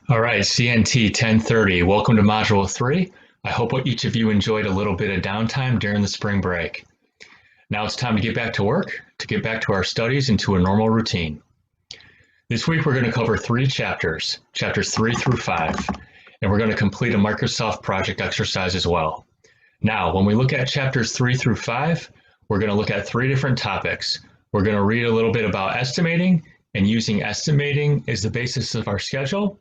All right, CNT 1030, welcome to Module 3. I hope each of you enjoyed a little bit of downtime during the spring break. Now it's time to get back to work, to get back to our studies and to a normal routine. This week we're going to cover 3 chapters, chapters 3 through 5, and we're going to complete a Microsoft project exercise as well. Now, when we look at chapters 3 through 5, we're going to look at 3 different topics. We're going to read a little bit about estimating and using estimating as the basis of our schedule.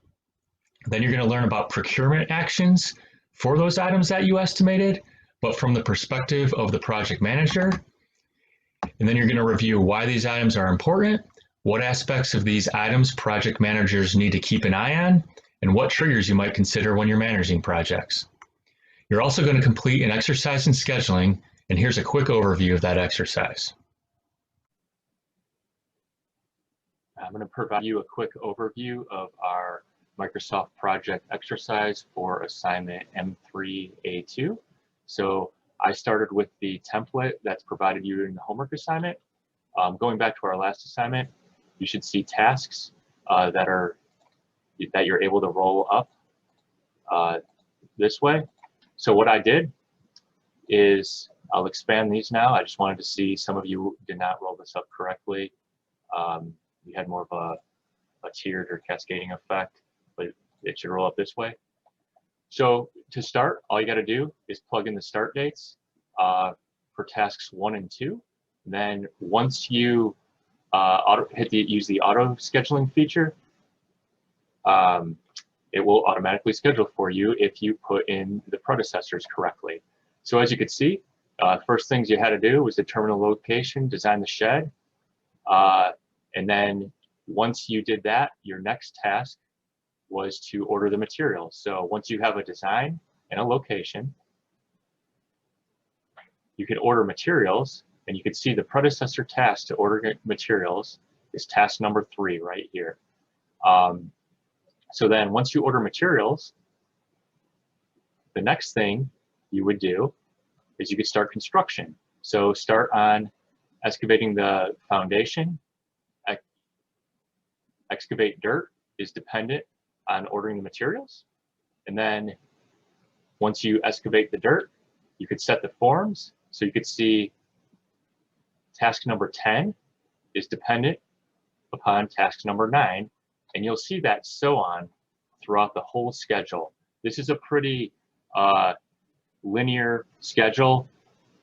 Then you're going to learn about procurement actions for those items that you estimated, but from the perspective of the project manager. And then you're going to review why these items are important, what aspects of these items project managers need to keep an eye on, and what triggers you might consider when you're managing projects. You're also going to complete an exercise in scheduling, and here's a quick overview of that exercise. I'm going to provide you a quick overview of our Microsoft project exercise for assignment M3A2. So I started with the template that's provided you in the homework assignment. Going back to our last assignment, you should see tasks that you're able to roll up this way. So what I did is I'll expand these now. I just wanted to see some of you did not roll this up correctly. You had more of a tiered or cascading effect, but it should roll up this way. So to start, all you got to do is plug in the start dates for tasks 1 and 2. Then once you use the auto scheduling feature, it will automatically schedule for you if you put in the predecessors correctly. So as you can see, first things you had to do was determine the location, design the shed, and then once you did that, your next task was to order the materials. So once you have a design and a location, you can order materials, and you can see the predecessor task to order materials is task number 3 right here. So then once you order materials, the next thing you would do is you could start construction. So start on excavating the foundation. Excavate dirt is dependent on ordering the materials. And then once you excavate the dirt, you could set the forms. So you could see task number 10 is dependent upon task number 9. And you'll see that so on throughout the whole schedule. This is a pretty linear schedule.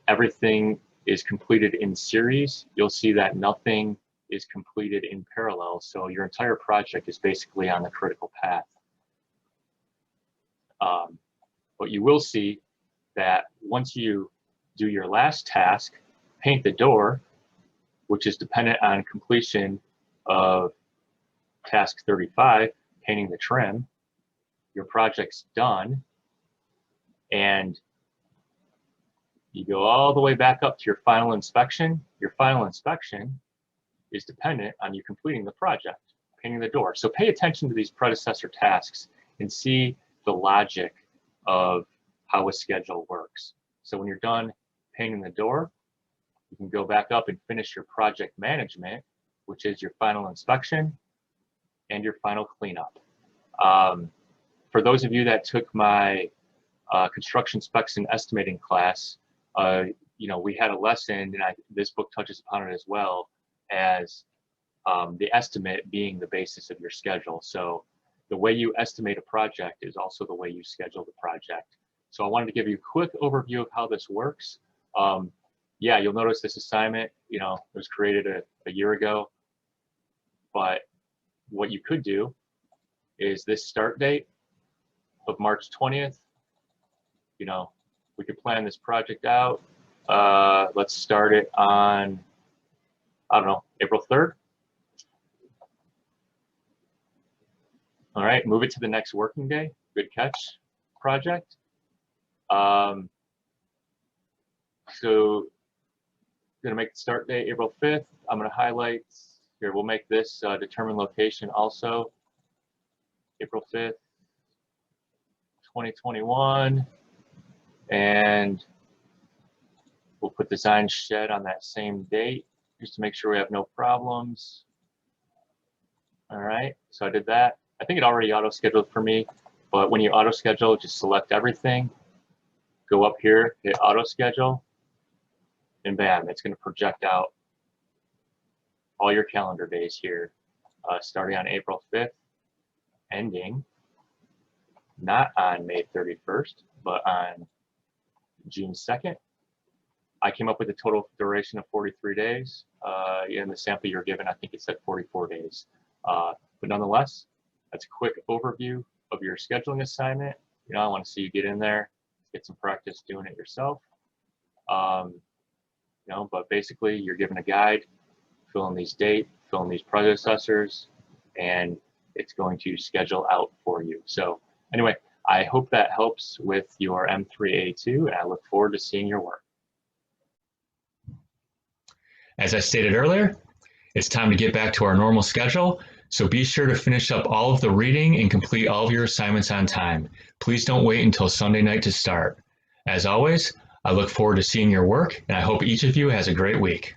Everything is completed in series. You'll see that nothing is completed in parallel. So your entire project is basically on the critical path. But you will see that once you do your last task, paint the door, which is dependent on completion of task 35, painting the trim, your project's done. And you go all the way back up to your final inspection. Your final inspection is dependent on you completing the project, painting the door. So pay attention to these predecessor tasks and see the logic of how a schedule works. So when you're done painting the door, you can go back up and finish your project management, which is your final inspection and your final cleanup. For those of you that took my construction specs and estimating class, we had a lesson, and this book touches upon it as well, as the estimate being the basis of your schedule. So the way you estimate a project is also the way you schedule the project. So I wanted to give you a quick overview of how this works. Yeah, you'll notice this assignment, it was created a year ago, but what you could do is this start date of March 20th, we could plan this project out. Let's start it on, I don't know, April 3rd. All right, move it to the next working day. Good catch, project. So gonna make the start date April 5th. I'm gonna highlight, here, we'll make this determine location also, April 5th, 2021. And we'll put design shed on that same date, just to make sure we have no problems. All right, so I did that. I think it already auto-scheduled for me, but when you auto-schedule, just select everything, go up here, hit auto-schedule, and bam, it's going to project out all your calendar days here, starting on April 5th, ending not on May 31st, but on June 2nd. I came up with a total duration of 43 days. In the sample you're given, I think it said 44 days. But nonetheless, that's a quick overview of your scheduling assignment. I want to see you get in there, get some practice doing it yourself. But basically, you're given a guide, fill in these dates, fill in these predecessors, and it's going to schedule out for you. So anyway, I hope that helps with your M3A2, and I look forward to seeing your work. As I stated earlier, it's time to get back to our normal schedule, so be sure to finish up all of the reading and complete all of your assignments on time. Please don't wait until Sunday night to start. As always, I look forward to seeing your work, and I hope each of you has a great week.